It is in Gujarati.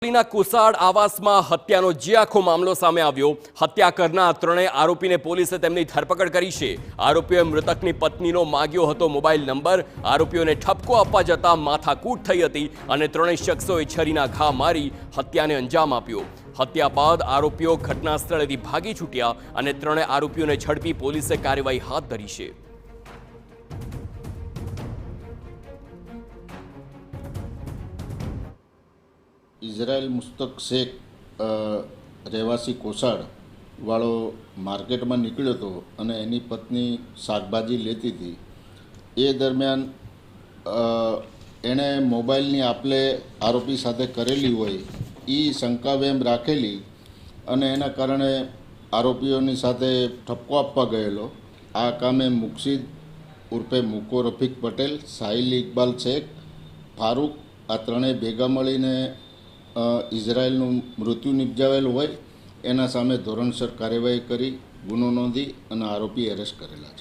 ના કુસાડ આવાસમાં હત્યાનો જે આખો મામલો સામે આવ્યો, હત્યા કરનાર ત્રણેય આરોપીને પોલીસે તેમની ધરપકડ કરી છે। આરોપીઓએ મૃતકની પત્નીનો માગ્યો હતો મોબાઈલ નંબર। આરોપીઓને ઠપકો આપવા જતા માથાકૂટ થઈ હતી અને ત્રણેય શખ્સોએ છરીના ઘા મારી હત્યાને અંજામ આપ્યો। હત્યા બાદ આરોપીઓ ઘટના સ્થળેથી ભાગી છૂટ્યા અને ત્રણેય આરોપીઓને ઝડપી પોલીસે કાર્યવાહી હાથ ધરી છે। ઇઝરાયલ મુસ્તક શેખ રહેવાસી કોસાડ વાળો માર્કેટમાં નીકળ્યો હતો અને એની પત્ની શાકભાજી લેતી હતી। એ દરમિયાન એણે મોબાઈલની આપલે આરોપી સાથે કરેલી હોય એ શંકાવેમ રાખેલી અને એના કારણે આરોપીઓની સાથે ઠપકો આપવા ગયેલો। આ કામે મુક્ષિદ ઉર્ફે મુકો રફીક પટેલ, સાહિલ ઇકબાલ શેખ, ફારૂક આ ત્રણેય ભેગા મળીને ઇઝરાયલનું મૃત્યુ નિપજાવેલું હોય એના સામે ધોરણસર કાર્યવાહી કરી ગુનો નોંધી અને આરોપી એરેસ્ટ કરેલા છે।